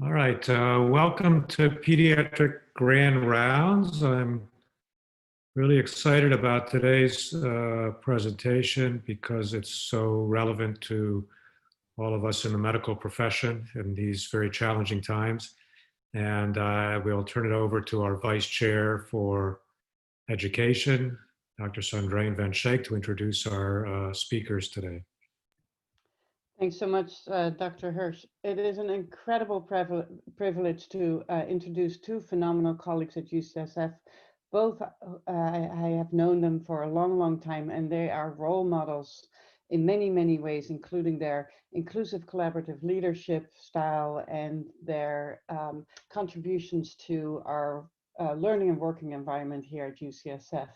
All right, welcome to Pediatric Grand Rounds. I'm really excited about today's presentation because it's so relevant to all of us in the medical profession in these very challenging times. And we'll turn it over to our Vice Chair for Education, Dr. Sandrine Van Schaik, to introduce our speakers today. Thanks so much, Dr. Hirsch. It is an incredible privilege to introduce two phenomenal colleagues at UCSF. Both, I have known them for a long, long time, and they are role models in many, many ways, including their inclusive collaborative leadership style and their contributions to our learning and working environment here at UCSF.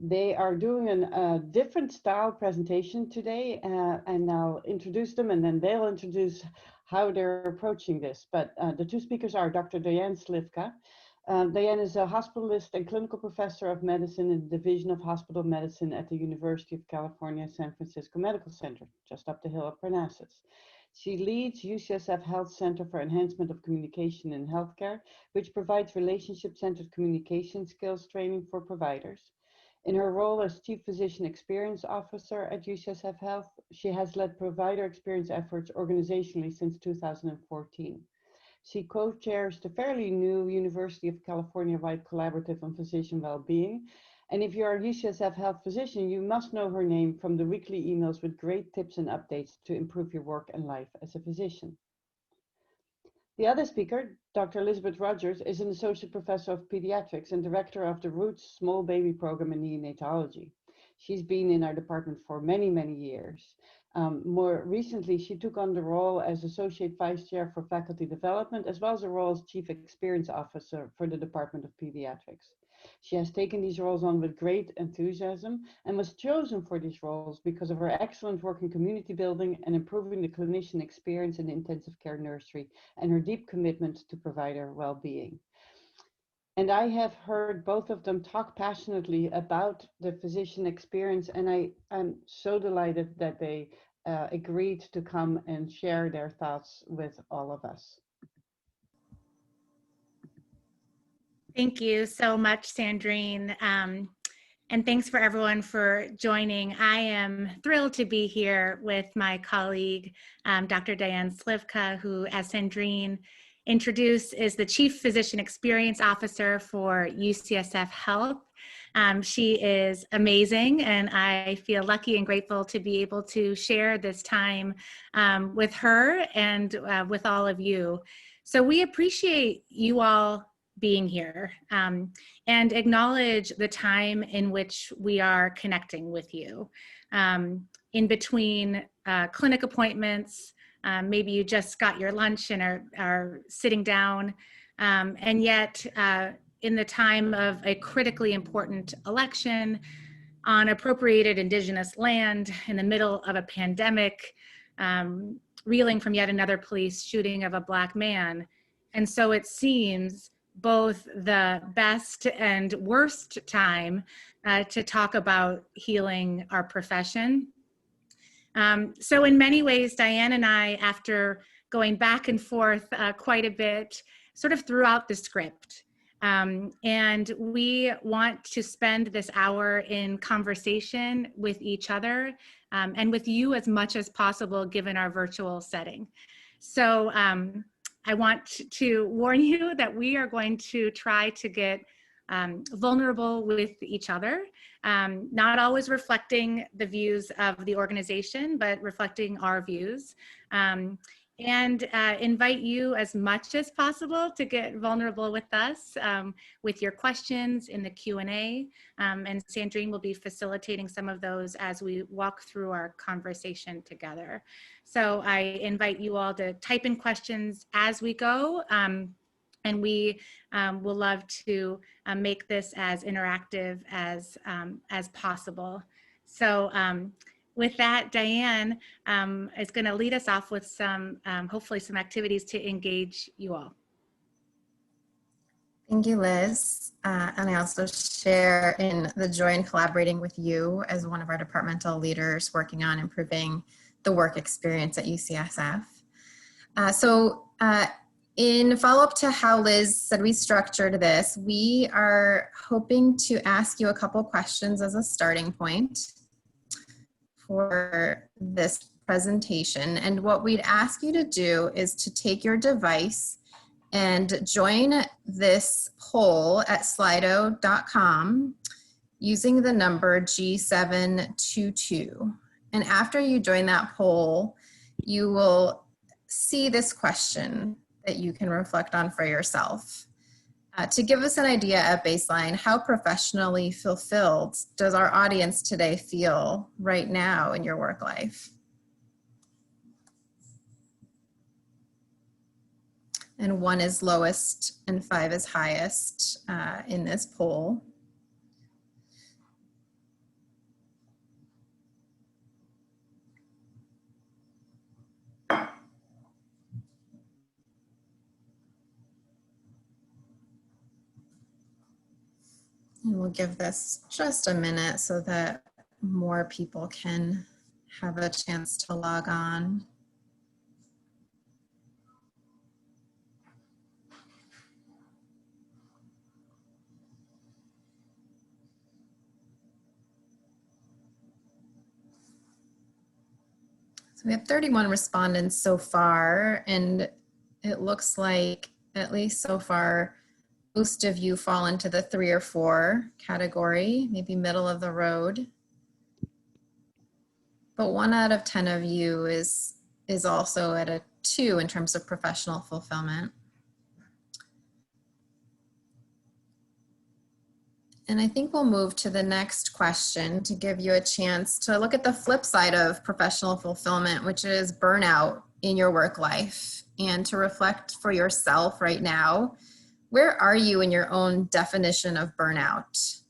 They are doing a different style presentation today, and I'll introduce them and then they'll introduce how they're approaching this. But the two speakers are Dr. Diane Slivka. Diane is a hospitalist and clinical professor of medicine in the Division of Hospital Medicine at the University of California, San Francisco Medical Center, just up the hill of Parnassus. She leads UCSF Health Center for Enhancement of Communication in Healthcare, which provides relationship-centered communication skills training for providers. In her role as Chief Physician Experience Officer at UCSF Health, she has led provider experience efforts organizationally since 2014. She co-chairs the fairly new University of California-wide Collaborative on Physician Wellbeing. And if you're a UCSF Health physician, you must know her name from the weekly emails with great tips and updates to improve your work and life as a physician. The other speaker, Dr. Elizabeth Rogers, is an associate professor of pediatrics and director of the Roots Small Baby Program in neonatology. She's been in our department for many, many years. More recently, she took on the role as associate vice chair for faculty development, as well as a role as chief experience officer for the Department of Pediatrics. She has taken these roles on with great enthusiasm and was chosen for these roles because of her excellent work in community building and improving the clinician experience in the intensive care nursery and her deep commitment to provider well-being. And I have heard both of them talk passionately about the physician experience, and I'm so delighted that they agreed to come and share their thoughts with all of us. Thank you so much, Sandrine. And thanks for everyone for joining. I am thrilled to be here with my colleague, Dr. Diane Slivka, who, as Sandrine introduced, is the Chief Physician Experience Officer for UCSF Health. She is amazing, and I feel lucky and grateful to be able to share this time with her and with all of you. So we appreciate you all being here and acknowledge the time in which we are connecting with you. In between clinic appointments, maybe you just got your lunch and are sitting down, and yet in the time of a critically important election on appropriated Indigenous land in the middle of a pandemic, reeling from yet another police shooting of a Black man. And so it seems both the best and worst time to talk about healing our profession. So in many ways, Diane and I, after going back and forth quite a bit, sort of threw out the script. And we want to spend this hour in conversation with each other and with you as much as possible, given our virtual setting. So I want to warn you that we are going to try to get vulnerable with each other, not always reflecting the views of the organization, but reflecting our views. And invite you as much as possible to get vulnerable with us with your questions in the Q&A. And Sandrine will be facilitating some of those as we walk through our conversation together. So I invite you all to type in questions as we go. And we will love to make this as interactive as possible. So with that, Diane is going to lead us off with some, hopefully some activities to engage you all. Thank you, Liz. And I also share in the joy in collaborating with you as one of our departmental leaders working on improving the work experience at UCSF. In follow-up to how Liz said we structured this, we are hoping to ask you a couple questions as a starting point for this presentation. And what we'd ask you to do is to take your device and join this poll at slido.com using the number G722. And after you join that poll, you will see this question that you can reflect on for yourself. To give us an idea at baseline, how professionally fulfilled does our audience today feel right now in your work life? And 1 is lowest and 5 is highest in this poll. And we'll give this just a minute so that more people can have a chance to log on. So we have 31 respondents so far, and it looks like, at least so far, most of you fall into the 3 or 4 category, maybe middle of the road. But 1 out of 10 of you is also at a 2 in terms of professional fulfillment. And I think we'll move to the next question to give you a chance to look at the flip side of professional fulfillment, which is burnout in your work life, and to reflect for yourself right now. Where are you in your own definition of burnout?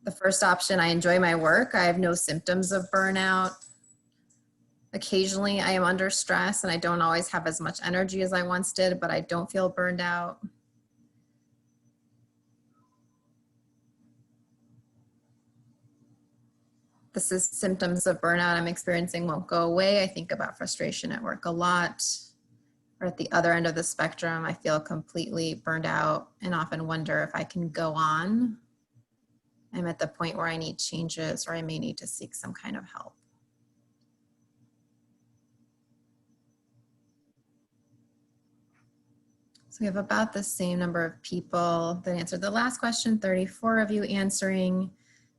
The first option, I enjoy my work. I have no symptoms of burnout. Occasionally I am under stress and I don't always have as much energy as I once did, but I don't feel burned out. This is symptoms of burnout I'm experiencing won't go away. I think about frustration at work a lot. Or at the other end of the spectrum, I feel completely burned out and often wonder if I can go on. I'm at the point where I need changes or I may need to seek some kind of help. So we have about the same number of people that answered the last question, 34 of you answering.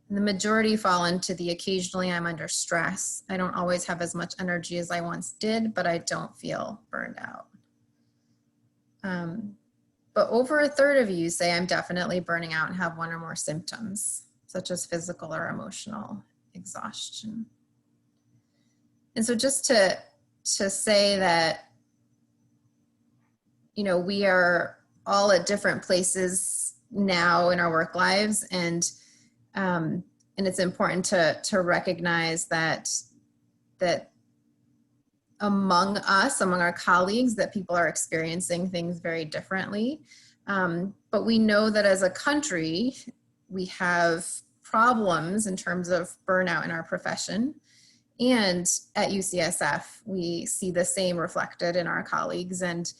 And the majority fall into the occasionally I'm under stress. I don't always have as much energy as I once did, but I don't feel burned out. But over a third of you say I'm definitely burning out and have 1 or more symptoms, such as physical or emotional exhaustion. And so just to say that, you know, we are all at different places now in our work lives, and it's important to recognize that among us, among our colleagues, that people are experiencing things very differently. But we know that as a country, we have problems in terms of burnout in our profession. And at UCSF, we see the same reflected in our colleagues, and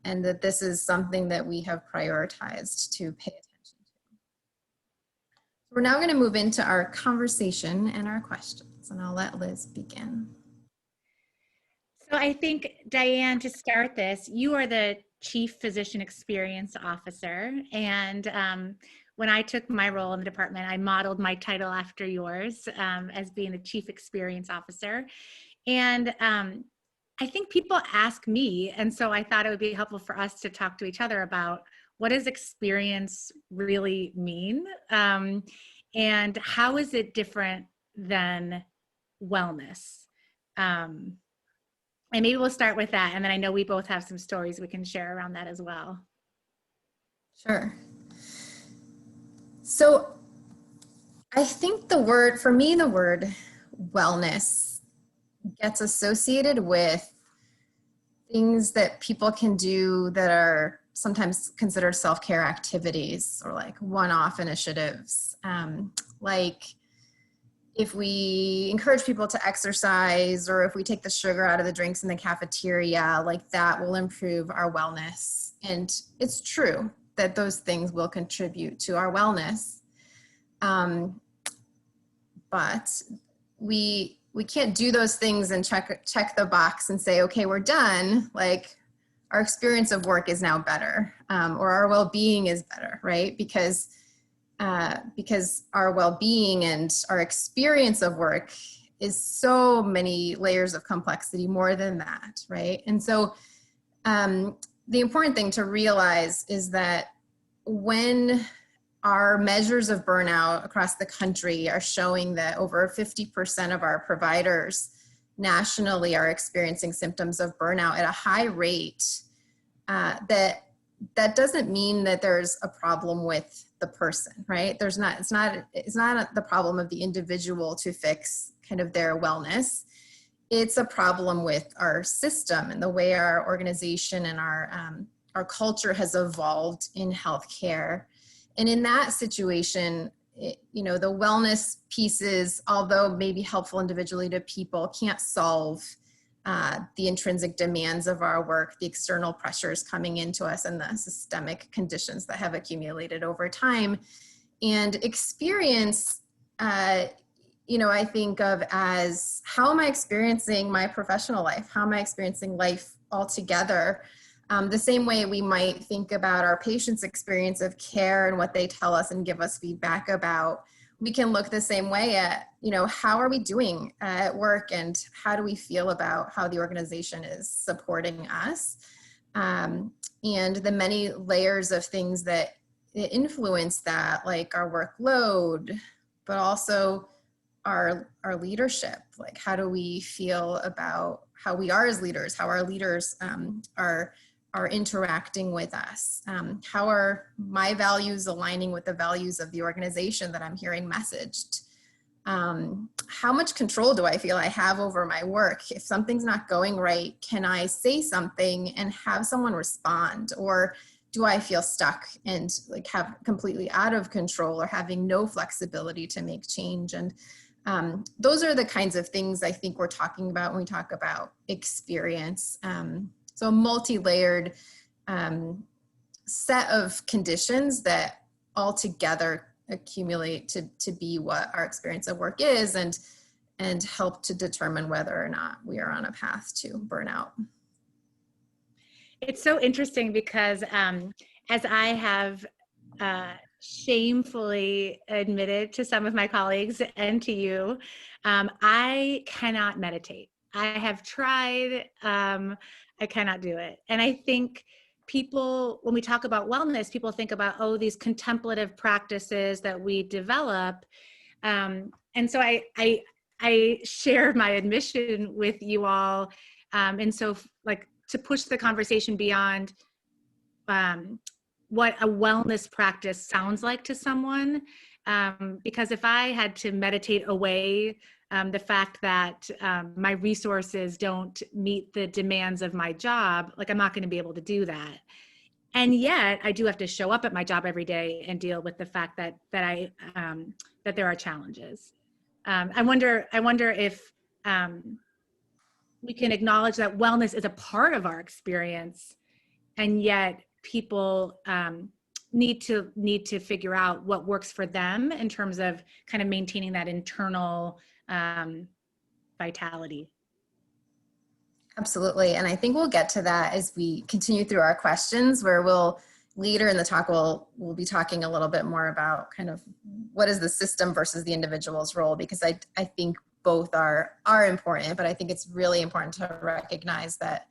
that this is something that we have prioritized to pay attention to. We're now going to move into our conversation and our questions, and I'll let Liz begin. So I think, Diane, to start this, you are the Chief Physician Experience Officer. And when I took my role in the department, I modeled my title after yours as being the Chief Experience Officer. And I think people ask me, and so I thought it would be helpful for us to talk to each other about what does experience really mean? And how is it different than wellness? And maybe we'll start with that. And then I know we both have some stories we can share around that as well. Sure. So I think for me, the word wellness gets associated with things that people can do that are sometimes considered self-care activities or like one-off initiatives. Like, if we encourage people to exercise, or if we take the sugar out of the drinks in the cafeteria, like that will improve our wellness. And it's true that those things will contribute to our wellness. But we can't do those things and check the box and say, okay, we're done. Like, our experience of work is now better, or our well-being is better, right? Because our well-being and our experience of work is so many layers of complexity, more than that, right? And so the important thing to realize is that when our measures of burnout across the country are showing that over 50% of our providers nationally are experiencing symptoms of burnout at a high rate, that doesn't mean that there's a problem with the person, right? It's not the problem of the individual to fix kind of their wellness. It's a problem with our system and the way our organization and our culture has evolved in healthcare. And in that situation, the wellness pieces, although maybe helpful individually to people, can't solve the intrinsic demands of our work, the external pressures coming into us, and the systemic conditions that have accumulated over time. And experience, I think of as, how am I experiencing my professional life? How am I experiencing life altogether? The same way we might think about our patients' experience of care and what they tell us and give us feedback about. We can look the same way at, how are we doing at work, and how do we feel about how the organization is supporting us, and the many layers of things that influence that, like our workload, but also our leadership. Like, how do we feel about how we are as leaders, how our leaders are interacting with us? How are my values aligning with the values of the organization that I'm hearing messaged? How much control do I feel I have over my work? If something's not going right, can I say something and have someone respond? Or do I feel stuck and like have completely out of control, or having no flexibility to make change? And those are the kinds of things I think we're talking about when we talk about experience. So a multi-layered set of conditions that all together accumulate to be what our experience of work is, and help to determine whether or not we are on a path to burnout. It's so interesting because as I have shamefully admitted to some of my colleagues and to you, I cannot meditate. I have tried, I cannot do it. And I think people, when we talk about wellness, people think about, oh, these contemplative practices that we develop. And so I share my admission with you all. And so like to push the conversation beyond what a wellness practice sounds like to someone. Because if I had to meditate away the fact that my resources don't meet the demands of my job, like I'm not going to be able to do that. And yet I do have to show up at my job every day and deal with the fact that there are challenges. I wonder if we can acknowledge that wellness is a part of our experience, and yet people need to figure out what works for them in terms of kind of maintaining that internal vitality. Absolutely. And I think we'll get to that as we continue through our questions, where we'll later in the talk, we'll be talking a little bit more about kind of what is the system versus the individual's role, because I think both are important, but I think it's really important to recognize that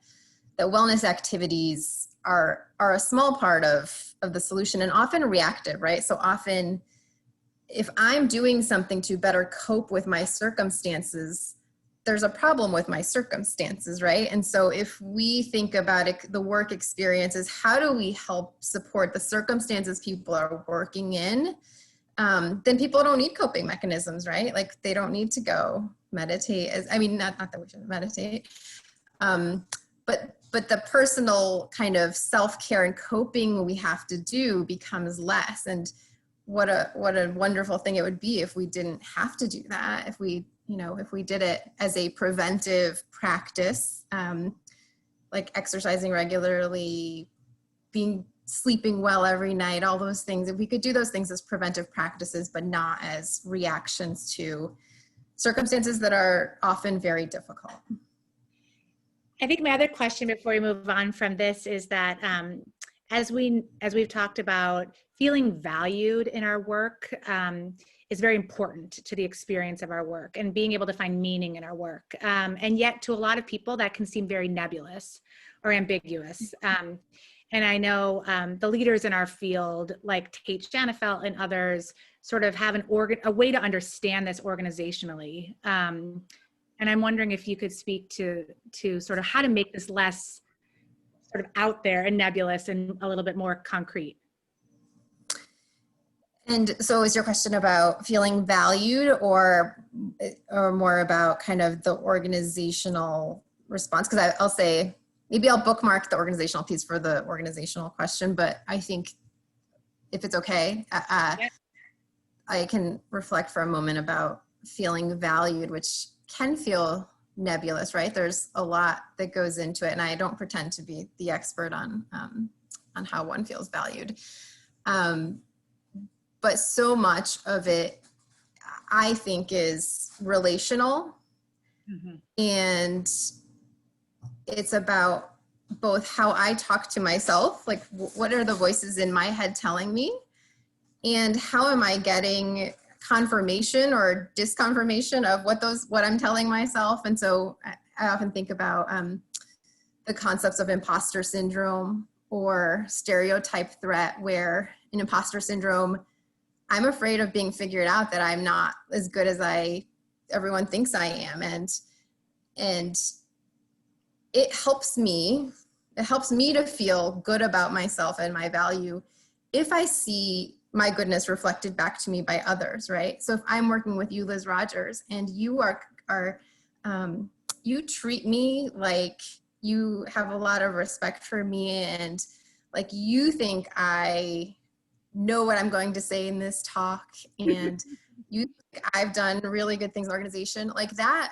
wellness activities are a small part of the solution, and often reactive, right? So often if I'm doing something to better cope with my circumstances, there's a problem with my circumstances, right? And so if we think about it, the work experience is, how do we help support the circumstances people are working in? Then people don't need coping mechanisms, right? Like they don't need to go meditate. Not that we shouldn't meditate, but the personal kind of self-care and coping we have to do becomes less. And what a wonderful thing it would be if we didn't have to do that. If we, if we did it as a preventive practice, like exercising regularly, sleeping well every night, all those things. If we could do those things as preventive practices, but not as reactions to circumstances that are often very difficult. I think my other question before we move on from this is that as we've talked about, feeling valued in our work is very important to the experience of our work and being able to find meaning in our work. And yet to a lot of people that can seem very nebulous or ambiguous. And I know the leaders in our field, like Tate Janefelt and others, sort of have a way to understand this organizationally. And I'm wondering if you could speak to sort of how to make this less sort of out there and nebulous and a little bit more concrete. And so is your question about feeling valued or more about kind of the organizational response? Because I'll say, maybe I'll bookmark the organizational piece for the organizational question, but I think if it's okay, Yeah. I can reflect for a moment about feeling valued, which can feel nebulous, right? There's a lot that goes into it, and I don't pretend to be the expert on how one feels valued. But so much of it, I think, is relational. Mm-hmm. And it's about both how I talk to myself, like what are the voices in my head telling me, and how am I getting confirmation or disconfirmation of what I'm telling myself. And so I often think about the concepts of imposter syndrome or stereotype threat, where in imposter syndrome, I'm afraid of being figured out, that I'm not as good as everyone thinks I am. And it helps me to feel good about myself and my value if I see my goodness reflected back to me by others, right? So if I'm working with you, Liz Rogers, and you you treat me like you have a lot of respect for me, and like you think I know what I'm going to say in this talk, and you think I've done really good things in the organization, like that,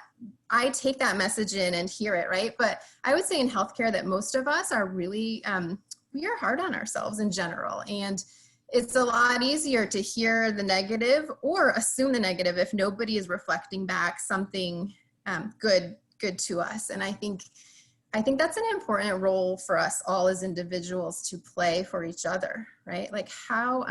I take that message in and hear it, right? But I would say in healthcare that most of us are really, we are hard on ourselves in general. And it's a lot easier to hear the negative or assume the negative if nobody is reflecting back something good to us. And I think that's an important role for us all as individuals to play for each other, right? Like how,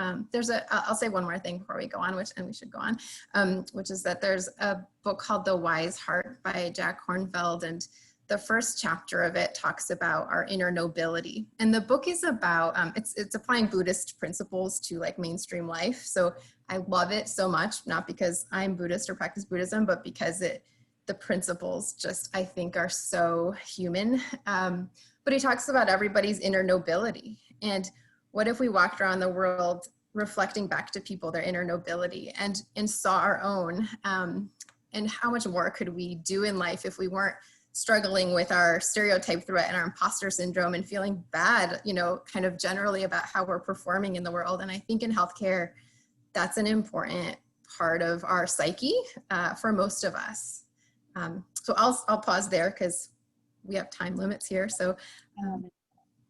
I'll say one more thing before we go on, and we should go on, which is that there's a book called The Wise Heart by Jack Kornfield, and the first chapter of it talks about our inner nobility. And the book is about, it's applying Buddhist principles to like mainstream life. So I love it so much, not because I'm Buddhist or practice Buddhism, but because the principles just, I think, are so human. But he talks about everybody's inner nobility. And what if we walked around the world reflecting back to people their inner nobility and saw our own, and how much more could we do in life if we weren't struggling with our stereotype threat and our imposter syndrome and feeling bad, kind of generally about how we're performing in the world. And I think in healthcare, that's an important part of our psyche for most of us. So I'll pause there because we have time limits here. So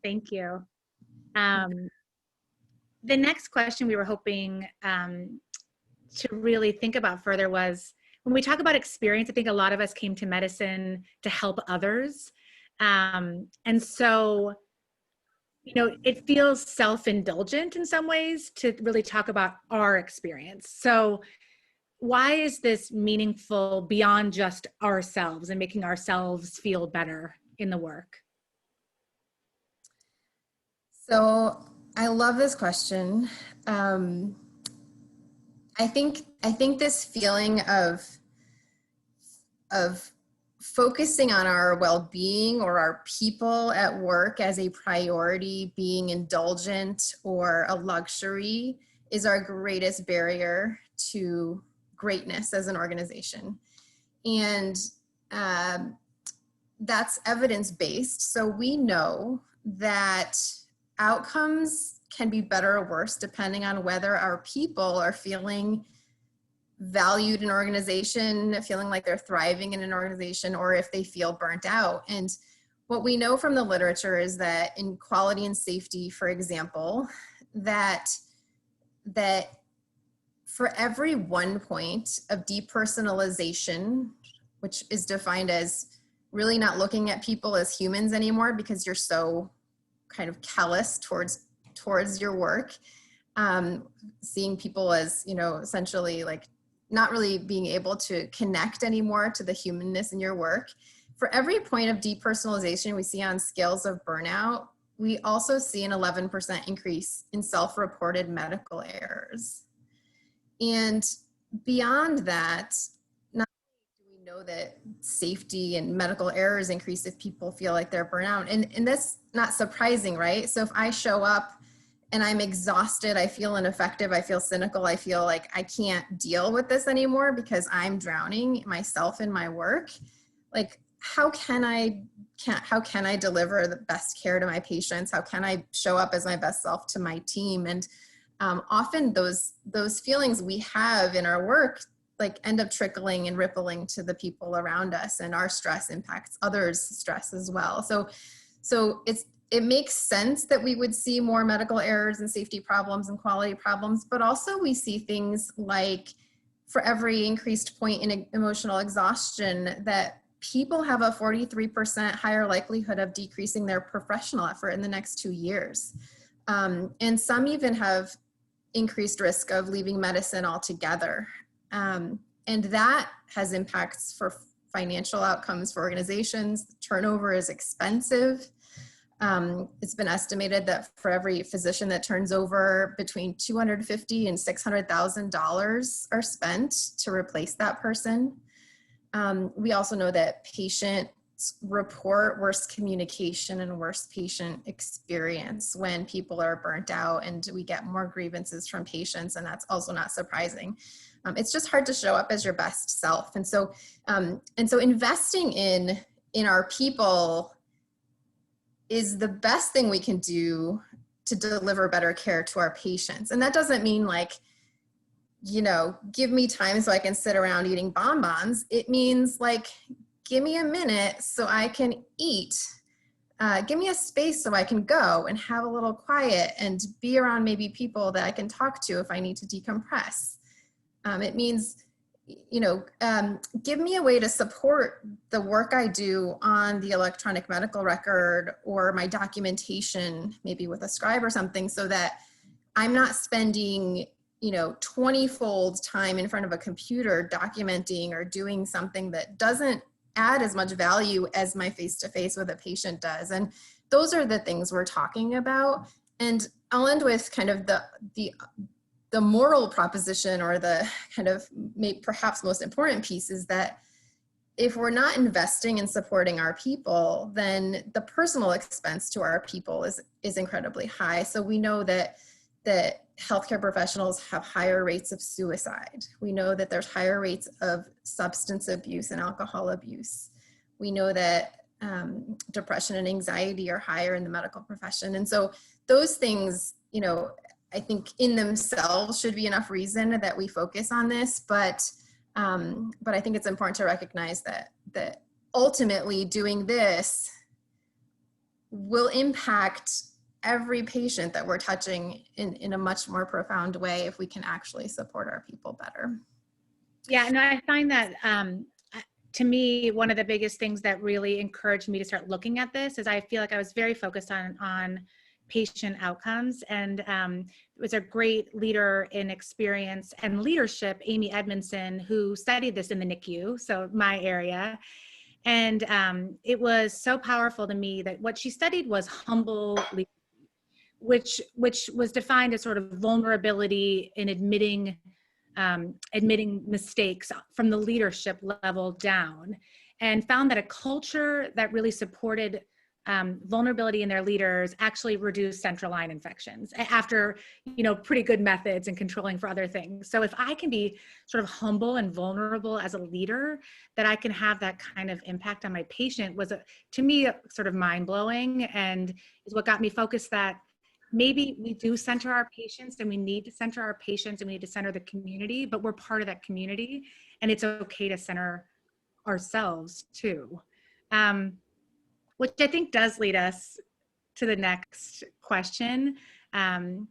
thank you. The next question we were hoping to really think about further was, when we talk about experience, I think a lot of us came to medicine to help others. And so, it feels self-indulgent in some ways to really talk about our experience. So why is this meaningful beyond just ourselves and making ourselves feel better in the work? So I love this question. I think this feeling of focusing on our well-being or our people at work as a priority, being indulgent or a luxury, is our greatest barrier to greatness as an organization. And that's evidence-based. So we know that outcomes can be better or worse depending on whether our people are feeling valued in an organization, feeling like they're thriving in an organization, or if they feel burnt out. And what we know from the literature is that in quality and safety, for example, that for every 1 point of depersonalization, which is defined as really not looking at people as humans anymore because you're so kind of callous towards your work, seeing people as, you know, essentially like not really being able to connect anymore to the humanness in your work. For every point of depersonalization we see on scales of burnout, we also see an 11% increase in self-reported medical errors. And beyond that, not only do we know that safety and medical errors increase if people feel like they're burnt out, and that's not surprising, right? So if I show up and I'm exhausted, I feel ineffective, I feel cynical, I feel like I can't deal with this anymore because I'm drowning myself in my work, like how can I deliver the best care to my patients? How can I show up as my best self to my team? And often those feelings we have in our work like end up trickling and rippling to the people around us, and our stress impacts others' stress as well. So it makes sense that we would see more medical errors and safety problems and quality problems, but also we see things like for every increased point in emotional exhaustion that people have a 43% higher likelihood of decreasing their professional effort in the next 2 years. And some even have increased risk of leaving medicine altogether. And that has impacts for financial outcomes for organizations. Turnover is expensive. It's been estimated that for every physician that turns over, between $250,000 and $600,000 are spent to replace that person. We also know that patients report worse communication and worse patient experience when people are burnt out, and we get more grievances from patients, and that's also not surprising. It's just hard to show up as your best self. And so investing in our people is the best thing we can do to deliver better care to our patients. And that doesn't mean like, you know, give me time so I can sit around eating bonbons. It means like, give me a minute so I can eat. Give me a space so I can go and have a little quiet and be around maybe people that I can talk to if I need to decompress. It means, you know, give me a way to support the work I do on the electronic medical record or my documentation, maybe with a scribe or something, so that I'm not spending, you know, 20-fold time in front of a computer documenting or doing something that doesn't add as much value as my face-to-face with a patient does. And those are the things we're talking about. And I'll end with kind of the moral proposition, or the kind of perhaps most important piece, is that if we're not investing in supporting our people, then the personal expense to our people is incredibly high. So we know that healthcare professionals have higher rates of suicide. We know that there's higher rates of substance abuse and alcohol abuse. We know that depression and anxiety are higher in the medical profession. And so those things, you know, I think in themselves should be enough reason that we focus on this, but I think it's important to recognize that ultimately doing this will impact every patient that we're touching in a much more profound way if we can actually support our people better. Yeah, no, I find that to me, one of the biggest things that really encouraged me to start looking at this is I feel like I was very focused on patient outcomes, and it was a great leader in experience and leadership, Amy Edmondson, who studied this in the NICU, so my area. And it was so powerful to me that what she studied was humble leadership, which was defined as sort of vulnerability in admitting mistakes from the leadership level down, and found that a culture that really supported vulnerability in their leaders actually reduced central line infections after, you know, pretty good methods and controlling for other things. So if I can be sort of humble and vulnerable as a leader, that I can have that kind of impact on my patient was, to me, sort of mind-blowing, and is what got me focused that maybe we do center our patients, and we need to center our patients, and we need to center the community, but we're part of that community, and it's okay to center ourselves too. Which I think does lead us to the next question. And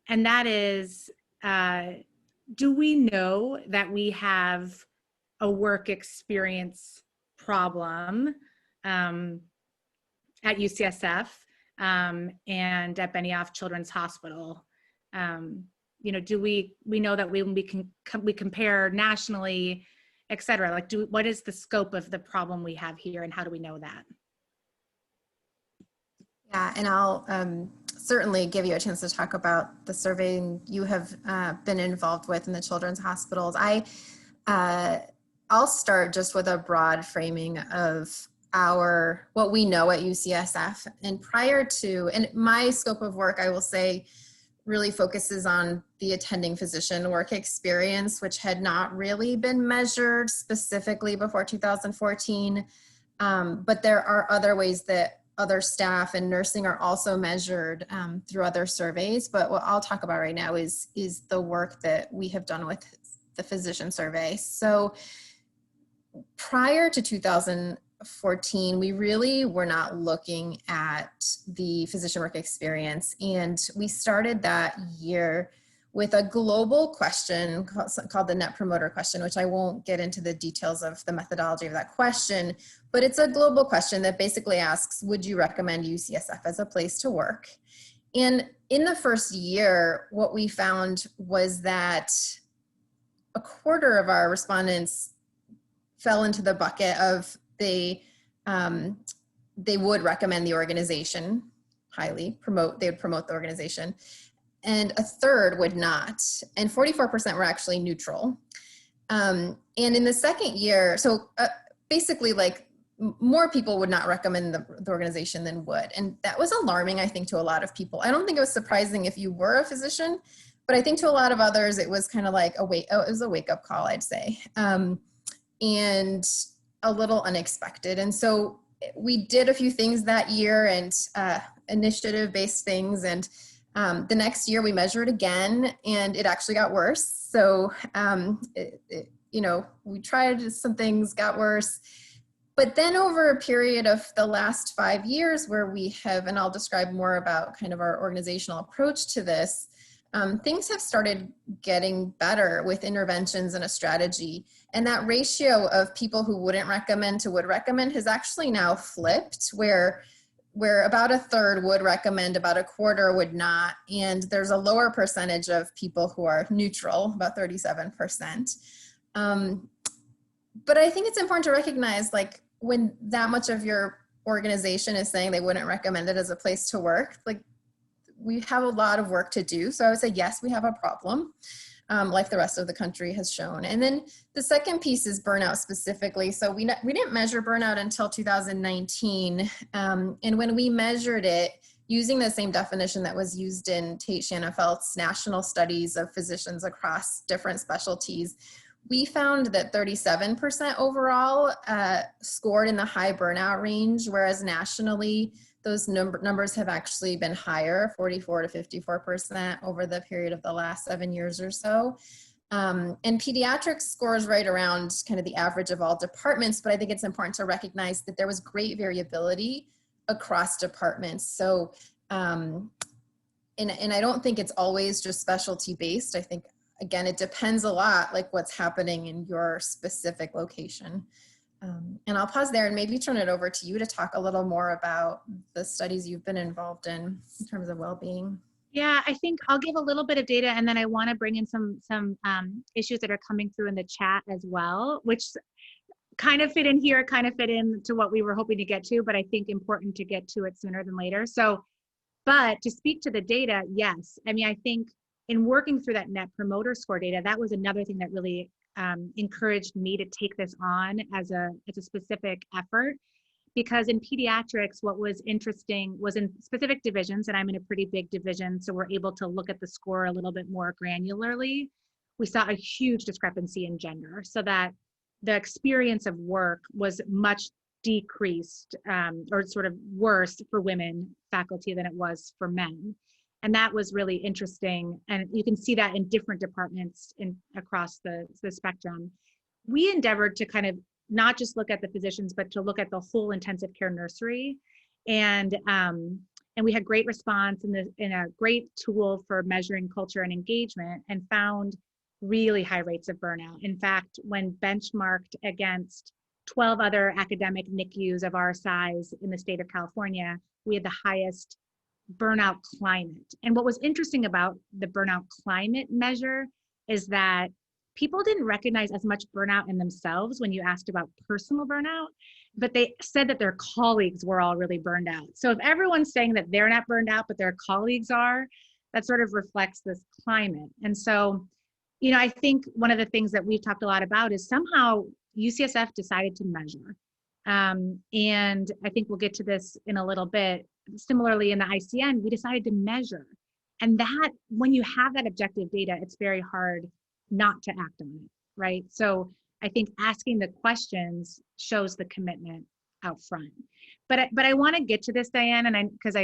that is, do we know that we have a work experience problem at UCSF and at Benioff Children's Hospital? You know, do we know that we compare nationally, et cetera? Like, what is the scope of the problem we have here, and how do we know that? Yeah, and I'll certainly give you a chance to talk about the survey you have been involved with in the children's hospitals. I'll start just with a broad framing of what we know at UCSF. And and my scope of work, I will say, really focuses on the attending physician work experience, which had not really been measured specifically before 2014. But there are other ways that other staff and nursing are also measured through other surveys. But what I'll talk about right now is the work that we have done with the physician survey. So prior to 2014, we really were not looking at the physician work experience. And we started that year with a global question called the Net Promoter Question, which I won't get into the details of the methodology of that question, but it's a global question that basically asks, would you recommend UCSF as a place to work? And in the first year, what we found was that a quarter of our respondents fell into the bucket of they would recommend the organization highly, they would promote the organization, and a third would not, and 44% were actually neutral. And in the second year, so basically like more people would not recommend the organization than would. And that was alarming, I think, to a lot of people. I don't think it was surprising if you were a physician, but I think to a lot of others, it was kind of like it was a wake-up call, I'd say, and a little unexpected. And so we did a few things that year, and initiative-based things, and the next year we measured again, and it actually got worse. So, we tried some things, got worse. But then over a period of the last 5 years where we have, and I'll describe more about kind of our organizational approach to this, things have started getting better with interventions and a strategy. And that ratio of people who wouldn't recommend to would recommend has actually now flipped, where about a third would recommend, about a quarter would not. And there's a lower percentage of people who are neutral, about 37%. But I think it's important to recognize, like, when that much of your organization is saying they wouldn't recommend it as a place to work, like, we have a lot of work to do. So I would say, yes, we have a problem, like the rest of the country has shown. And then the second piece is burnout specifically. So we didn't measure burnout until 2019. And when we measured it using the same definition that was used in Tate Shanafelt's national studies of physicians across different specialties, we found that 37% overall scored in the high burnout range, whereas nationally, those numbers have actually been higher, 44 to 54% over the period of the last 7 years or so. And pediatric scores right around kind of the average of all departments, but I think it's important to recognize that there was great variability across departments. So, and I don't think it's always just specialty based. I think, again, it depends a lot, like what's happening in your specific location. And I'll pause there and maybe turn it over to you to talk a little more about the studies you've been involved in terms of well-being. Yeah, I think I'll give a little bit of data, and then I want to bring in some issues that are coming through in the chat as well, which kind of fit in here, kind of fit in to what we were hoping to get to, but I think important to get to it sooner than later. So, but to speak to the data, yes. I mean, I think in working through that Net Promoter Score data, that was another thing that really encouraged me to take this on as a specific effort, because in pediatrics, what was interesting was in specific divisions, and I'm in a pretty big division, so we're able to look at the score a little bit more granularly. We saw a huge discrepancy in gender, so that the experience of work was much decreased or sort of worse for women faculty than it was for men. And that was really interesting. And you can see that in different departments across the spectrum. We endeavored to kind of not just look at the physicians, but to look at the whole intensive care nursery. And we had great response in a great tool for measuring culture and engagement, and found really high rates of burnout. In fact, when benchmarked against 12 other academic NICUs of our size in the state of California, we had the highest burnout climate. And what was interesting about the burnout climate measure is that people didn't recognize as much burnout in themselves when you asked about personal burnout, but they said that their colleagues were all really burned out. So if everyone's saying that they're not burned out, but their colleagues are, that sort of reflects this climate. And so, you know, I think one of the things that we've talked a lot about is somehow UCSF decided to measure. And I think we'll get to this in a little bit. Similarly, in the ICN, we decided to measure. And that, when you have that objective data, it's very hard not to act on it, right? So I think asking the questions shows the commitment out front. But I want to get to this, Diane, and because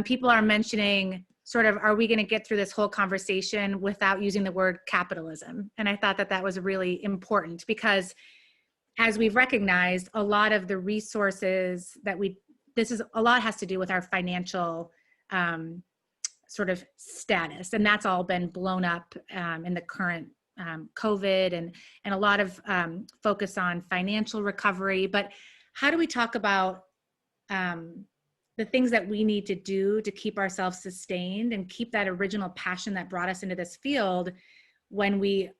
people are mentioning sort of, are we going to get through this whole conversation without using the word capitalism? And I thought that that was really important, because as we've recognized, a lot of the resources that a lot has to do with our financial sort of status. And that's all been blown up in the current COVID and a lot of focus on financial recovery. But how do we talk about the things that we need to do to keep ourselves sustained and keep that original passion that brought us into this field, when we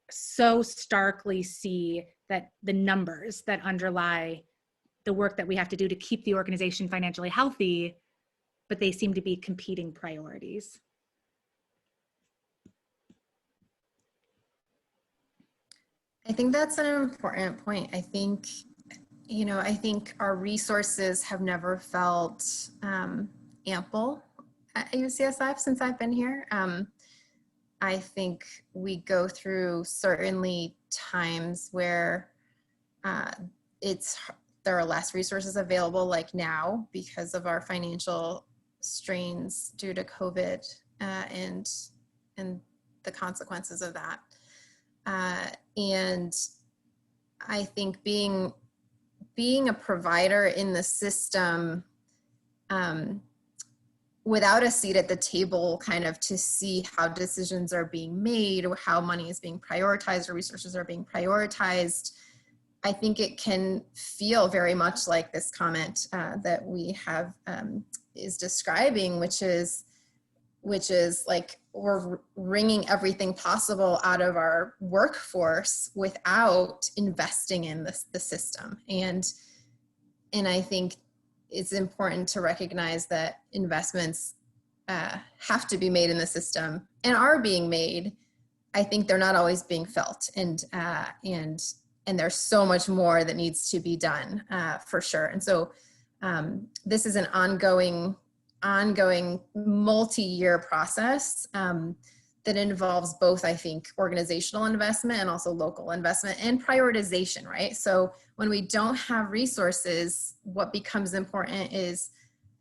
so starkly see that the numbers that underlie the work that we have to do to keep the organization financially healthy, but they seem to be competing priorities? I think that's an important point. I think, you know, I think our resources have never felt ample at UCSF since I've been here. I think we go through certainly times where there are less resources available, like now, because of our financial strains due to COVID and the consequences of that. And I think being a provider in the system without a seat at the table, kind of to see how decisions are being made, or how money is being prioritized, or resources are being prioritized, I think it can feel very much like this comment that we have is describing, which is like we're wringing everything possible out of our workforce without investing in the system. And I think it's important to recognize that investments have to be made in the system and are being made. I think they're not always being felt, and there's so much more that needs to be done for sure. And so this is an ongoing multi-year process that involves both, I think, organizational investment and also local investment and prioritization, right? So when we don't have resources, what becomes important is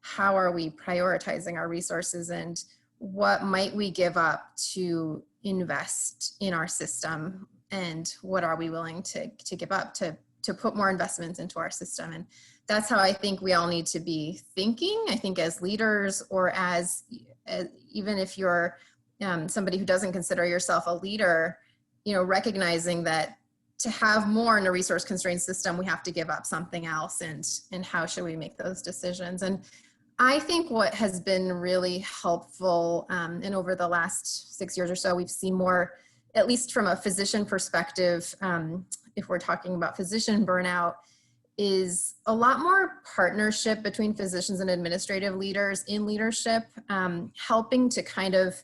how are we prioritizing our resources, and what might we give up to invest in our system, and what are we willing to give up to put more investments into our system. And that's how I think we all need to be thinking, I think, as leaders, or as even if you're somebody who doesn't consider yourself a leader, you know, recognizing that to have more in a resource constrained system, we have to give up something else, and how should we make those decisions. And I think what has been really helpful, and over the last 6 years or so, we've seen more, at least from a physician perspective, if we're talking about physician burnout, is a lot more partnership between physicians and administrative leaders in leadership, helping to kind of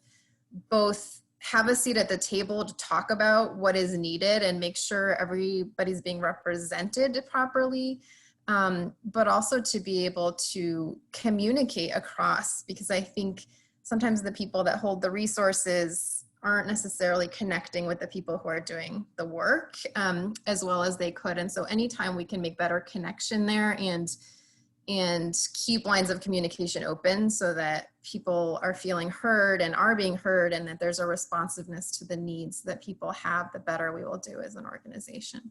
both have a seat at the table to talk about what is needed and make sure everybody's being represented properly, but also to be able to communicate across, because I think sometimes the people that hold the resources aren't necessarily connecting with the people who are doing the work as well as they could. And so anytime we can make better connection there and keep lines of communication open so that people are feeling heard and are being heard, and that there's a responsiveness to the needs that people have, the better we will do as an organization.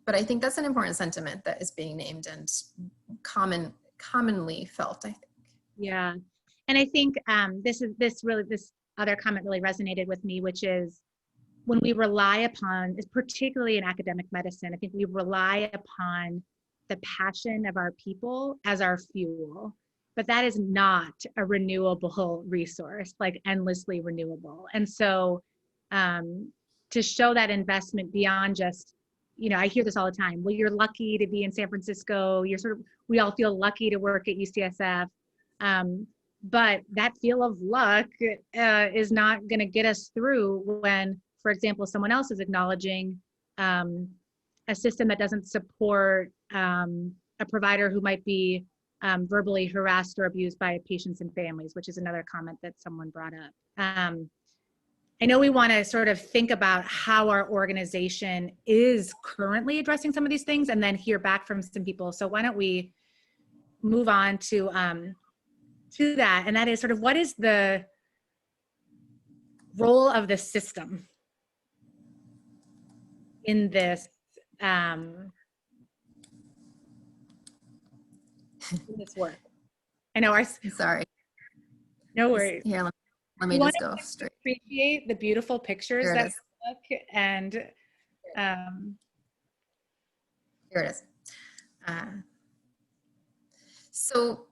But I think that's an important sentiment that is being named and commonly felt, I think. Yeah. And I think this other comment really resonated with me, which is when we rely upon, particularly in academic medicine, I think we rely upon the passion of our people as our fuel, but that is not a renewable resource, like endlessly renewable. And so to show that investment beyond just, I hear this all the time, well, you're lucky to be in San Francisco, we all feel lucky to work at UCSF. But that feel of luck is not going to get us through when, for example, someone else is acknowledging a system that doesn't support a provider who might be verbally harassed or abused by patients and families, which is another comment that someone brought up. I know we want to sort of think about how our organization is currently addressing some of these things and then hear back from some people. So why don't we move on to that, and that is sort of, what is the role of the system in this in this work? I know Sorry. No worries. Here, let me just go straight. Appreciate the beautiful pictures Here it that is. look, and Here it is. So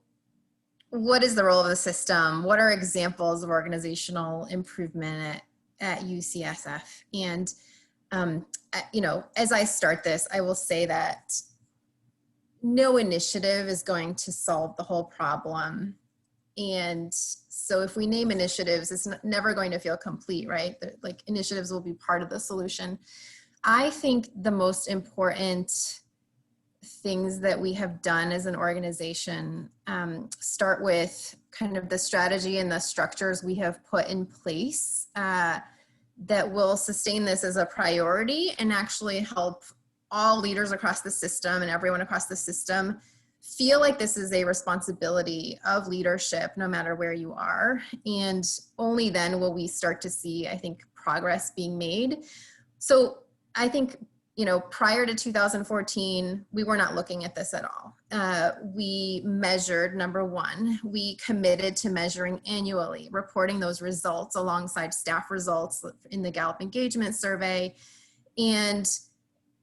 what is the role of the system? What are examples of organizational improvement at UCSF? And, as I start this, I will say that no initiative is going to solve the whole problem. And so if we name initiatives, it's never going to feel complete, right? Like, initiatives will be part of the solution. I think the most important things that we have done as an organization start with kind of the strategy and the structures we have put in place that will sustain this as a priority and actually help all leaders across the system and everyone across the system feel like this is a responsibility of leadership, no matter where you are. And only then will we start to see, I think, progress being made. So I think, prior to 2014, we were not looking at this at all. We measured, number one, we committed to measuring annually, reporting those results alongside staff results in the Gallup Engagement Survey, and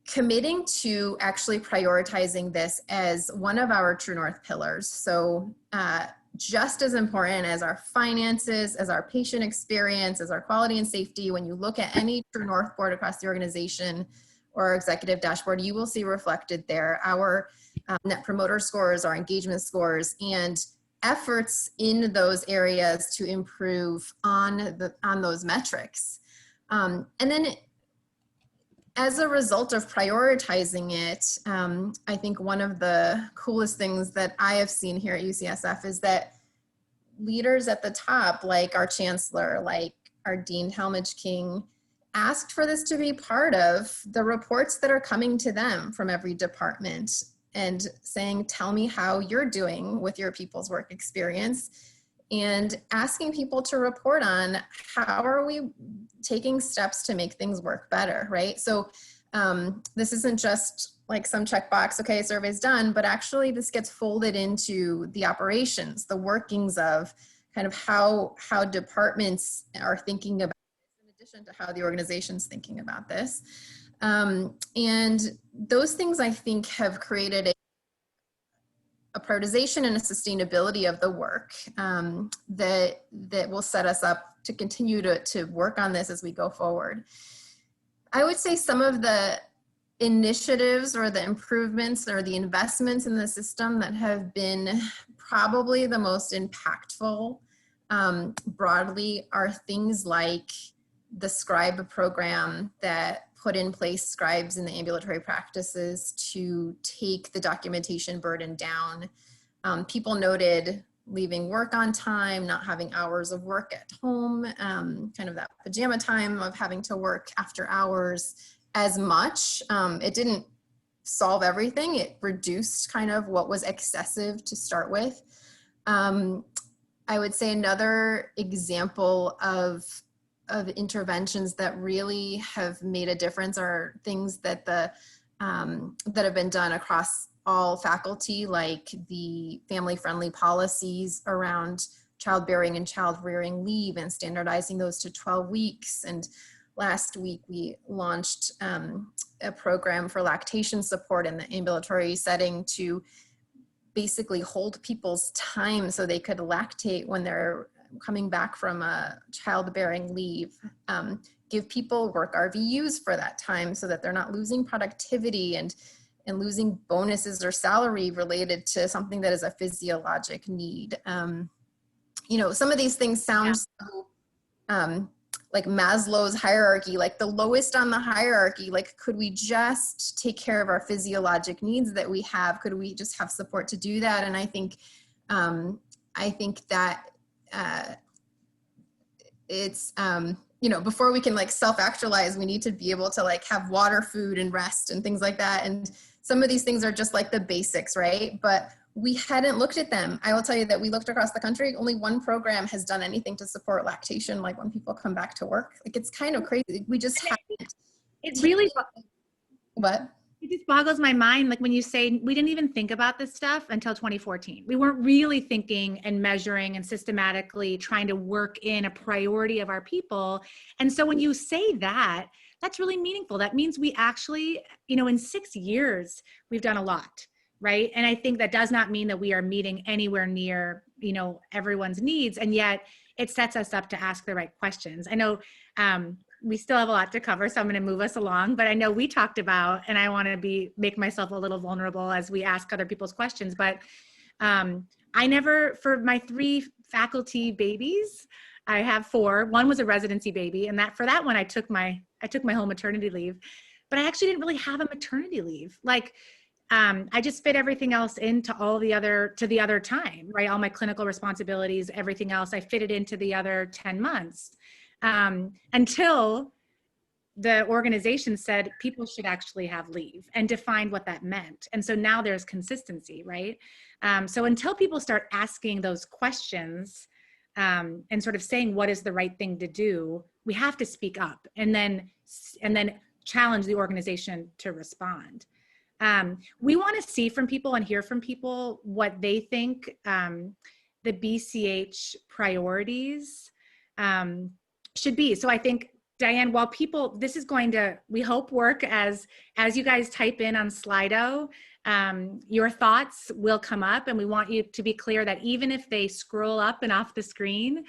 committing to actually prioritizing this as one of our True North pillars. So just as important as our finances, as our patient experience, as our quality and safety, when you look at any True North board across the organization or our executive dashboard, you will see reflected there our net promoter scores, our engagement scores, and efforts in those areas to improve on those metrics. And then as a result of prioritizing it, I think one of the coolest things that I have seen here at UCSF is that leaders at the top, like our chancellor, like our Dean Talmadge King, asked for this to be part of the reports that are coming to them from every department and saying, tell me how you're doing with your people's work experience, and asking people to report on how are we taking steps to make things work better, right? So this isn't just like some checkbox, okay, survey's done, but actually this gets folded into the operations, the workings of kind of how departments are thinking about this, in addition to how the organization's thinking about this. And those things, I think, have created a prioritization and a sustainability of the work that will set us up to continue to work on this as we go forward. I would say some of the initiatives or the improvements or the investments in the system that have been probably the most impactful broadly are things like the scribe program that put in place scribes in the ambulatory practices to take the documentation burden down. People noted leaving work on time, not having hours of work at home, kind of that pajama time of having to work after hours as much. It didn't solve everything. It reduced kind of what was excessive to start with. I would say another example of interventions that really have made a difference are things that that have been done across all faculty, like the family-friendly policies around childbearing and child rearing leave and standardizing those to 12 weeks. And last week we launched a program for lactation support in the ambulatory setting to basically hold people's time so they could lactate when they're coming back from a childbearing leave. Give people work RVUs for that time so that they're not losing productivity and losing bonuses or salary related to something that is a physiologic need. You know, some of these things sound so, like Maslow's hierarchy, like the lowest on the hierarchy. Like, could we just take care of our physiologic needs that we have? Could we just have support to do that? And I think that it's, you know, before we can like self-actualize, we need to be able to like have water, food, and rest and things like that. And some of these things are just like the basics, right? But we hadn't looked at them. I will tell you that we looked across the country. Only one program has done anything to support lactation, like when people come back to work. Like, it's kind of crazy. We just haven't. It really, What? it just boggles my mind. Like when you say we didn't even think about this stuff until 2014. We weren't really thinking and measuring and systematically trying to work in a priority of our people. And so when you say that, that's really meaningful. That means we actually, you know, in 6 years, we've done a lot. Right. And I think that does not mean that we are meeting anywhere near, you know, everyone's needs. And yet it sets us up to ask the right questions. I know we still have a lot to cover, so I'm going to move us along. But I know we talked about, and I want to make myself a little vulnerable as we ask other people's questions. But I never, for my 3 faculty babies, I have 4. One was a residency baby. And for that one, I took my whole maternity leave. But I actually didn't really have a maternity leave. Like, I just fit everything else into the other time, right? All my clinical responsibilities, everything else, I fit it into the other 10 months until the organization said people should actually have leave and defined what that meant. And so now there's consistency, right? So until people start asking those questions and sort of saying what is the right thing to do, we have to speak up and then challenge the organization to respond. We want to see from people and hear from people what they think the BCH priorities should be. So I think, Diane, while people, this is going to, we hope, work as you guys type in on Slido, your thoughts will come up, and we want you to be clear that even if they scroll up and off the screen,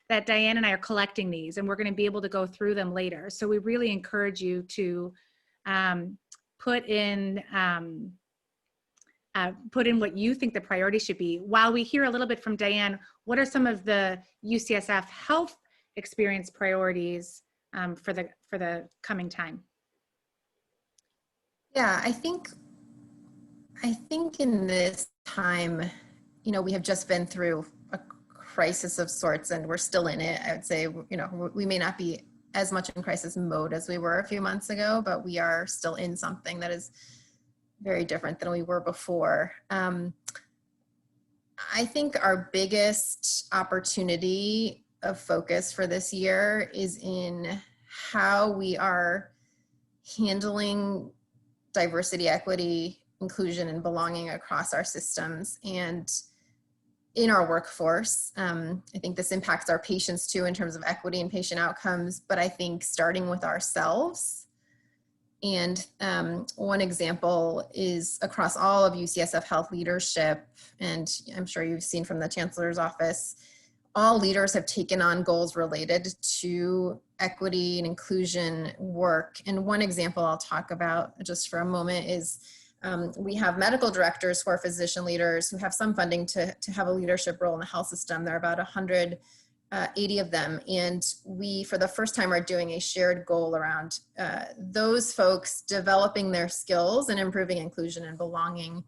that Diane and I are collecting these, and we're going to be able to go through them later. So we really encourage you to put in what you think the priority should be. While we hear a little bit from Diane, what are some of the UCSF health experience priorities for the coming time? Yeah, I think in this time, you know, we have just been through a crisis of sorts, and we're still in it. I would say, you know, we may not be as much in crisis mode as we were a few months ago, but we are still in something that is very different than we were before. I think our biggest opportunity of focus for this year is in how we are handling diversity, equity, inclusion, and belonging across our systems and in our workforce. I think this impacts our patients too in terms of equity and patient outcomes, but I think starting with ourselves. And one example is across all of UCSF health leadership, and I'm sure you've seen from the Chancellor's office, all leaders have taken on goals related to equity and inclusion work. And one example I'll talk about just for a moment is we have medical directors who are physician leaders who have some funding to have a leadership role in the health system. There are about 180 of them. And we, for the first time, are doing a shared goal around those folks developing their skills and improving inclusion and belonging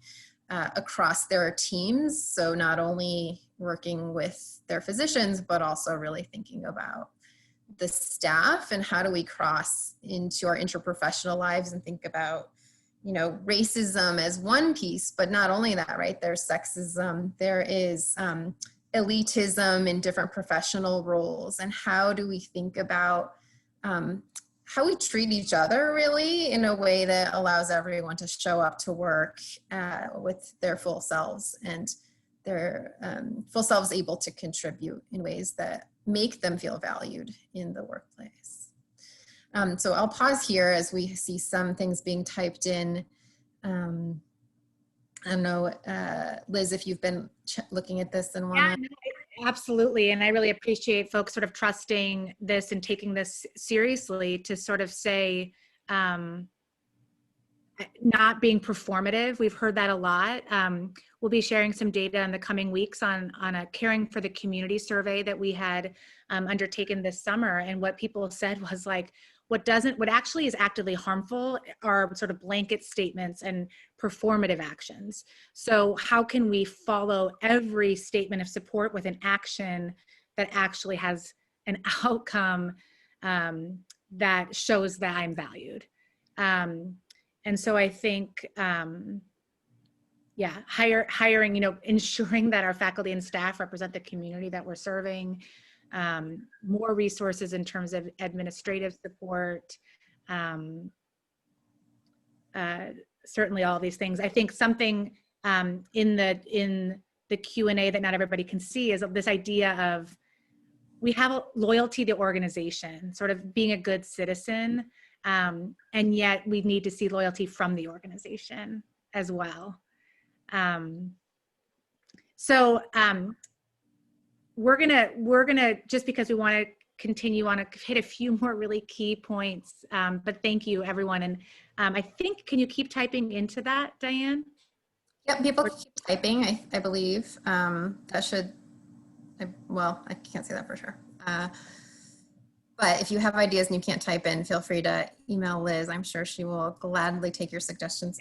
across their teams. So not only working with their physicians, but also really thinking about the staff and how do we cross into our interprofessional lives and think about, you know, racism as one piece, but not only that, right? There's sexism, there is elitism in different professional roles, and how do we think about how we treat each other really in a way that allows everyone to show up to work with their full selves, and their full selves able to contribute in ways that make them feel valued in the workplace. So I'll pause here as we see some things being typed in. I don't know, Liz, if you've been looking at this and want to. Yeah, no, absolutely. And I really appreciate folks sort of trusting this and taking this seriously to sort of say, not being performative. We've heard that a lot. We'll be sharing some data in the coming weeks on a Caring for the Community survey that we had undertaken this summer. And what people said was like, what actually is actively harmful are sort of blanket statements and performative actions. So how can we follow every statement of support with an action that actually has an outcome that shows that I'm valued? And so I think, yeah, hiring, ensuring that our faculty and staff represent the community that we're serving, more resources in terms of administrative support, certainly all these things. I think something in the Q&A that not everybody can see is this idea of we have a loyalty to organization, sort of being a good citizen, and yet we need to see loyalty from the organization as well. We're gonna just because we want to continue on hit a few more really key points, but thank you everyone. And I think, can you keep typing into that, Diane? Yep, people can keep typing, I believe. That should, well, I can't say that for sure. But if you have ideas and you can't type in, feel free to email Liz. I'm sure she will gladly take your suggestions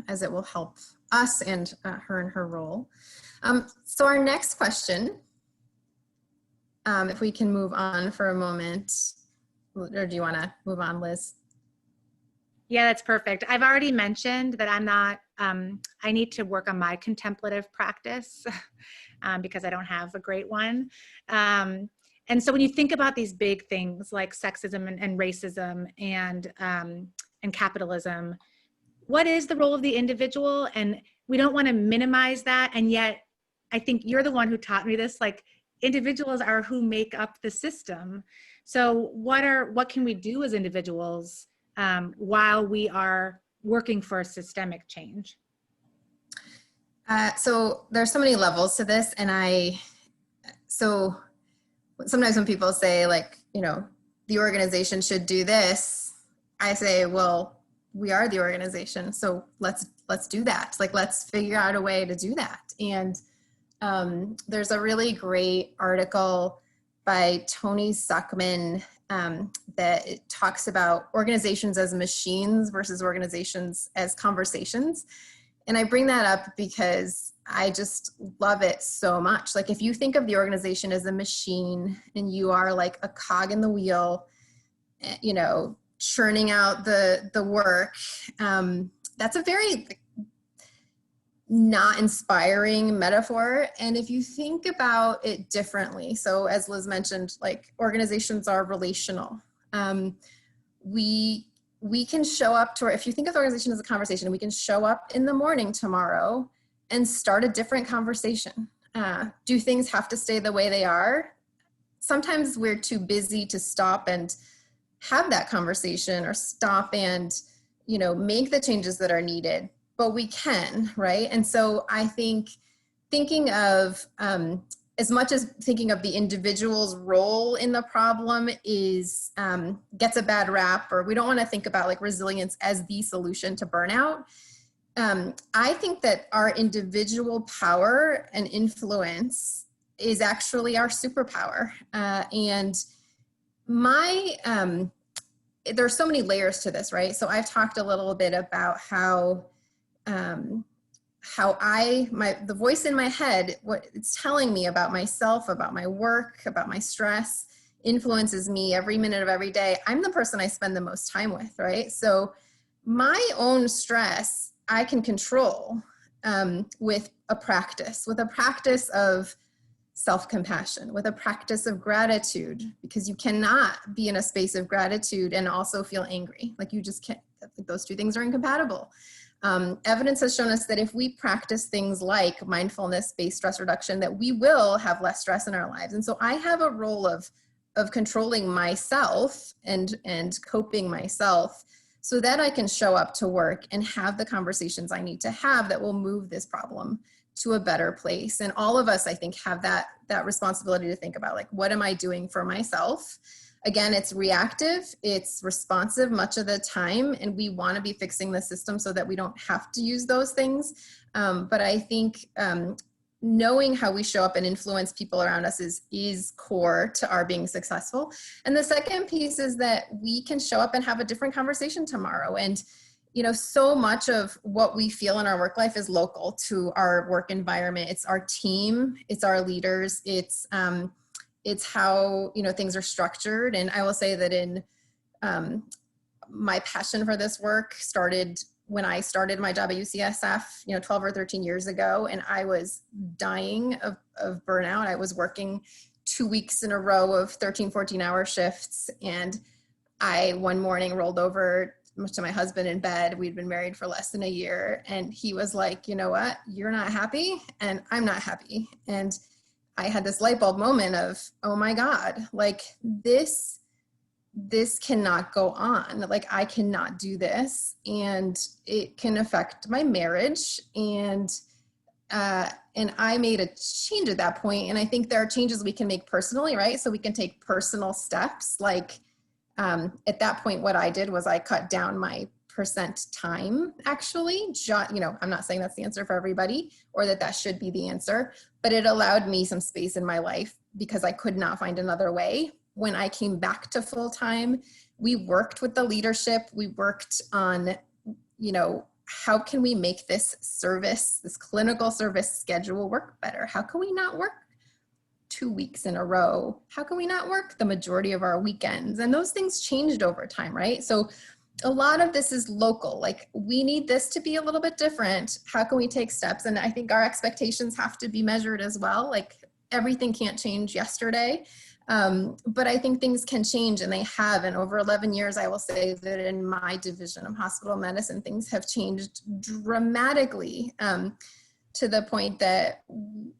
as it will help us and her in her role. So our next question, if we can move on for a moment, or do you want to move on, Liz? Yeah, that's perfect. I've already mentioned that I'm not, I need to work on my contemplative practice because I don't have a great one. And so when you think about these big things like sexism and racism and capitalism, what is the role of the individual? And we don't want to minimize that. And yet, I think you're the one who taught me this, like individuals are who make up the system. So what can we do as individuals while we are working for systemic change? So there's so many levels to this, and so sometimes when people say like, the organization should do this, I say, well, we are the organization, so let's do that. Like, let's figure out a way to do that. And there's a really great article by Tony Suckman that it talks about organizations as machines versus organizations as conversations. And I bring that up because I just love it so much. Like, if you think of the organization as a machine and you are like a cog in the wheel, churning out the work, that's a very not inspiring metaphor. And if you think about it differently, so as Liz mentioned, like organizations are relational. We can show up to, if you think of the organization as a conversation, we can show up in the morning tomorrow and start a different conversation. Do things have to stay the way they are? Sometimes we're too busy to stop and have that conversation or stop and, make the changes that are needed, but we can, right? And so I think thinking of, as much as thinking of the individual's role in the problem is gets a bad rap, or we don't want to think about like resilience as the solution to burnout. I think that our individual power and influence is actually our superpower. And there's so many layers to this, right? So I've talked a little bit about how the voice in my head, what it's telling me about myself, about my work, about my stress, influences me every minute of every day. I'm the person I spend the most time with, right? So my own stress, I can control with a practice of self-compassion, with a practice of gratitude, because you cannot be in a space of gratitude and also feel angry. Like you just can't, those two things are incompatible. Evidence has shown us that if we practice things like mindfulness-based stress reduction, that we will have less stress in our lives. And so I have a role of controlling myself and coping myself so that I can show up to work and have the conversations I need to have that will move this problem to a better place. And all of us, I think, have that responsibility to think about, like, what am I doing for myself? Again, it's reactive, it's responsive much of the time, and we want to be fixing the system so that we don't have to use those things. But I think knowing how we show up and influence people around us is core to our being successful. And the second piece is that we can show up and have a different conversation tomorrow. And you know, so much of what we feel in our work life is local to our work environment. It's our team, it's our leaders, it's how, you know, things are structured. And I will say that in my passion for this work started when I started my job at UCSF, you know, 12 or 13 years ago, and I was dying of burnout. I was working 2 weeks in a row of 13, 14-hour shifts. And I, one morning, rolled over to my husband in bed. We'd been married for less than a year. And he was like, you know what, you're not happy and I'm not happy. And I had this light bulb moment of, oh my God, like this cannot go on. Like I cannot do this, and it can affect my marriage. And I made a change at that point. And I think there are changes we can make personally, right? So we can take personal steps. Like at that point, what I did was I cut down my percent time, actually. You know, I'm not saying that's the answer for everybody or that should be the answer, but it allowed me some space in my life because I could not find another way. When I came back to full time, we worked with the leadership. We worked on, you know, how can we make this service, this clinical service schedule work better? How can we not work 2 weeks in a row? How can we not work the majority of our weekends? And those things changed over time, right? So a lot of this is local. Like we need this to be a little bit different. How can we take steps? And I think our expectations have to be measured as well. Like everything can't change yesterday. But I think things can change, and they have. And over 11 years, I will say that in my division of hospital medicine, things have changed dramatically to the point that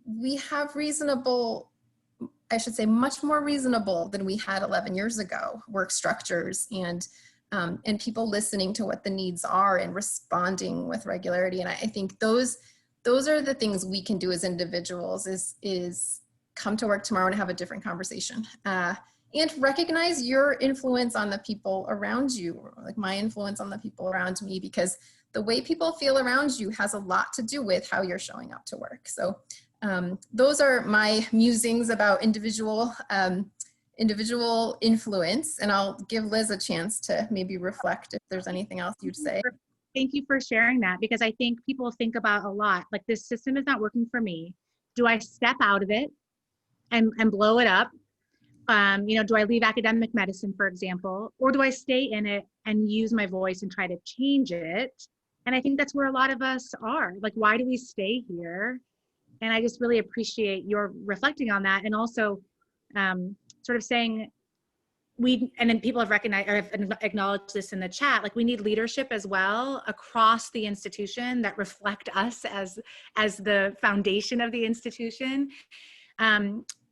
we have reasonable, I should say much more reasonable than we had 11 years ago, work structures and people listening to what the needs are and responding with regularity. And I think those are the things we can do as individuals is come to work tomorrow and have a different conversation and recognize your influence on the people around you, like my influence on the people around me, because the way people feel around you has a lot to do with how you're showing up to work. So those are my musings about individual influence, and I'll give Liz a chance to maybe reflect if there's anything else you'd say. Thank you for sharing that, because I think people think about a lot, like this system is not working for me. Do I step out of it and blow it up? You know, do I leave academic medicine, for example, or do I stay in it and use my voice and try to change it? And I think that's where a lot of us are. Like, why do we stay here? And I just really appreciate your reflecting on that, and also sort of saying and then people have recognized or have acknowledged this in the chat, like we need leadership as well across the institution that reflect us as the foundation of the institution.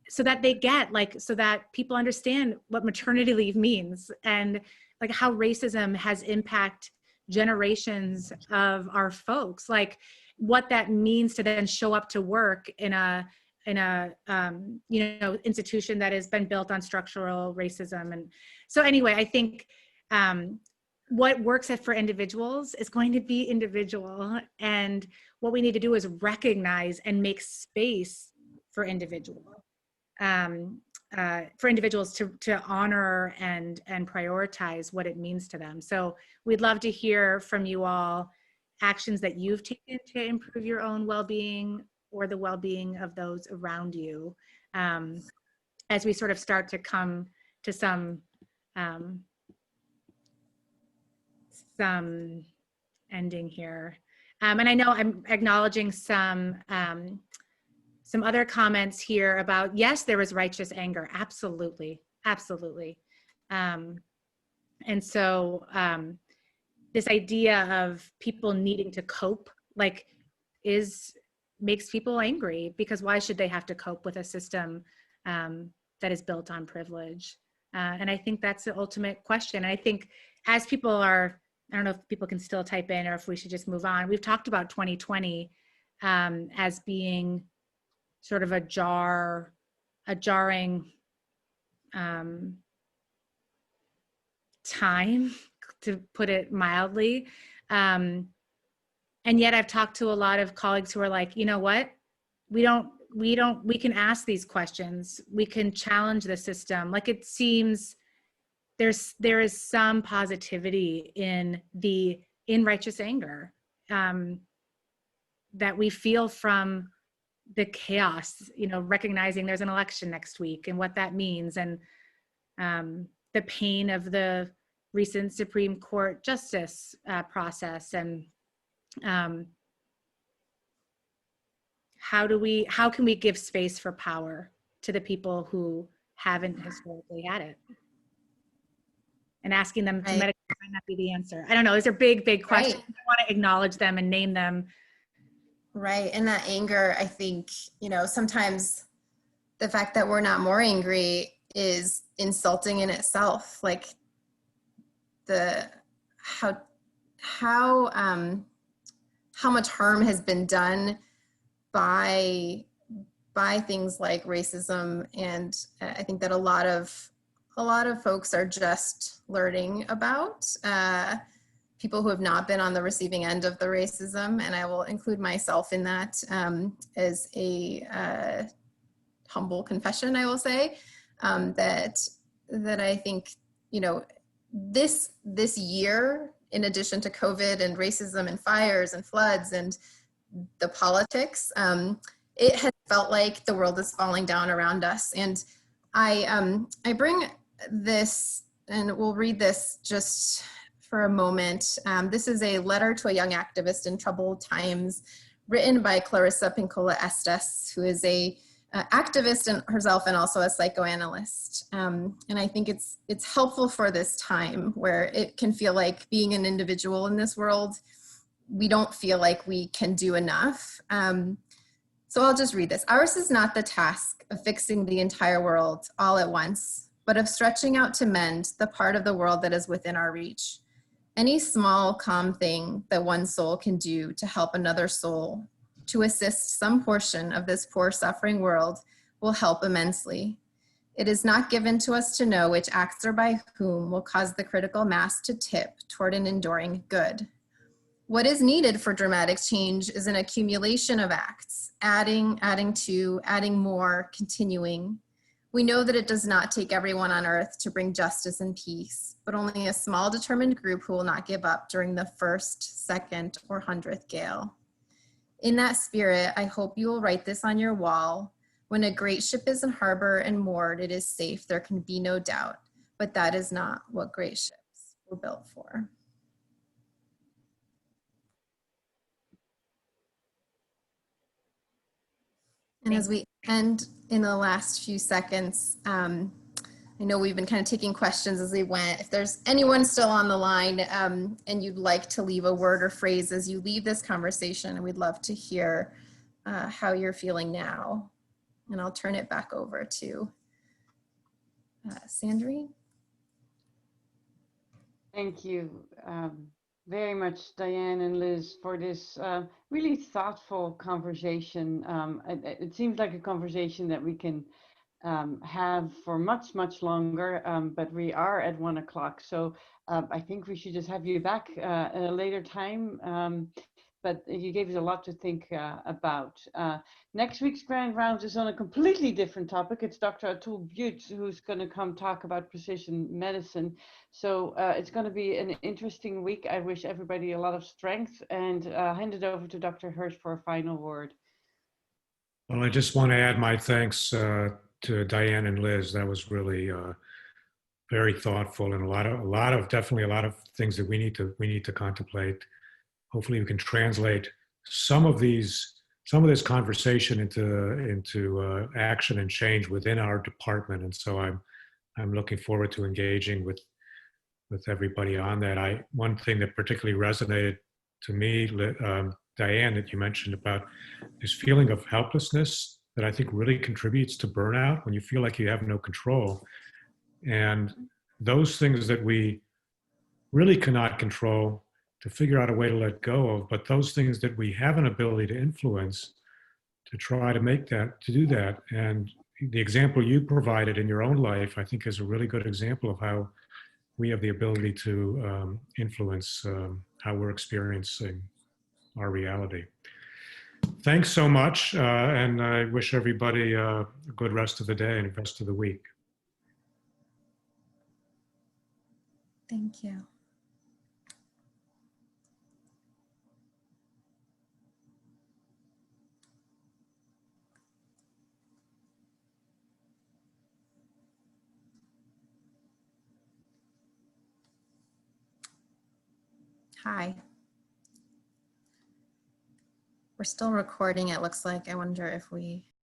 So that they get so that people understand what maternity leave means and like how racism has impacted generations of our folks, like what that means to then show up to work in a you know, institution that has been built on structural racism. And so anyway, I think what works for individuals is going to be individual, and what we need to do is recognize and make space for individuals to honor and prioritize what it means to them. So we'd love to hear from you all actions that you've taken to improve your own well-being or the well-being of those around you, as we sort of start to come to some ending here. And I know I'm acknowledging some some other comments here about, yes, there was righteous anger. Absolutely. Absolutely. And so this idea of people needing to cope, like, makes people angry, because why should they have to cope with a system that is built on privilege? And I think that's the ultimate question. And I think as people are, I don't know if people can still type in or if we should just move on. We've talked about 2020 as being sort of a jarring time, to put it mildly. And yet I've talked to a lot of colleagues who are like, you know what? We can ask these questions. We can challenge the system. Like, it seems there is some positivity in righteous anger that we feel from the chaos, recognizing there's an election next week and what that means, and the pain of the recent Supreme Court justice process, and how can we give space for power to the people who haven't historically had it? And asking them to medicate might not be the answer. I don't know. These are big, big questions. I want to acknowledge them and name them. Right. And that anger, I think, sometimes the fact that we're not more angry is insulting in itself. Like, how much harm has been done by things like racism, and I think that a lot of folks are just learning about, people who have not been on the receiving end of the racism, and I will include myself in that as a humble confession, I will say, that I think, this year, in addition to COVID and racism and fires and floods and the politics, it has felt like the world is falling down around us. And I bring this, and we'll read this just for a moment. This is a letter to a young activist in troubled times, written by Clarissa Pinkola Estes, who is a activist in herself and also a psychoanalyst. And I think it's helpful for this time where it can feel like, being an individual in this world, we don't feel like we can do enough. So I'll just read this. Ours is not the task of fixing the entire world all at once, but of stretching out to mend the part of the world that is within our reach. Any small, calm thing that one soul can do to help another soul, to assist some portion of this poor, suffering world, will help immensely. It is not given to us to know which acts or by whom will cause the critical mass to tip toward an enduring good. What is needed for dramatic change is an accumulation of acts, adding to, adding more, continuing. We know that it does not take everyone on earth to bring justice and peace, but only a small determined group who will not give up during the first, second, or 100th gale. In that spirit, I hope you will write this on your wall. When a great ship is in harbor and moored, it is safe, there can be no doubt, but that is not what great ships were built for. And as we end in the last few seconds, I know we've been kind of taking questions as we went. If there's anyone still on the line and you'd like to leave a word or phrase as you leave this conversation, we'd love to hear how you're feeling now. And I'll turn it back over to Sandrine. Thank you very much, Diane and Liz, for this really thoughtful conversation. It seems like a conversation that we can have for much, much longer, but we are at 1 o'clock. So I think we should just have you back at a later time. But you gave us a lot to think about. Next week's Grand Rounds is on a completely different topic. It's Dr. Atul Butte who's going to come talk about precision medicine. So it's going to be an interesting week. I wish everybody a lot of strength, and hand it over to Dr. Hirsch for a final word. Well, I just want to add my thanks to Diane and Liz. That was really very thoughtful, and definitely a lot of things that we need to contemplate. Hopefully we can translate some of these some of this conversation into action and change within our department. And so I'm looking forward to engaging with everybody on that. One thing that particularly resonated to me, Diane, that you mentioned about this feeling of helplessness that I think really contributes to burnout when you feel like you have no control. And those things that we really cannot control, to figure out a way to let go of, but those things that we have an ability to influence, to try to do that. And the example you provided in your own life, I think, is a really good example of how we have the ability to influence how we're experiencing our reality. Thanks so much, and I wish everybody a good rest of the day and the rest of the week. Thank you. Hi. We're still recording, it looks like. I wonder if we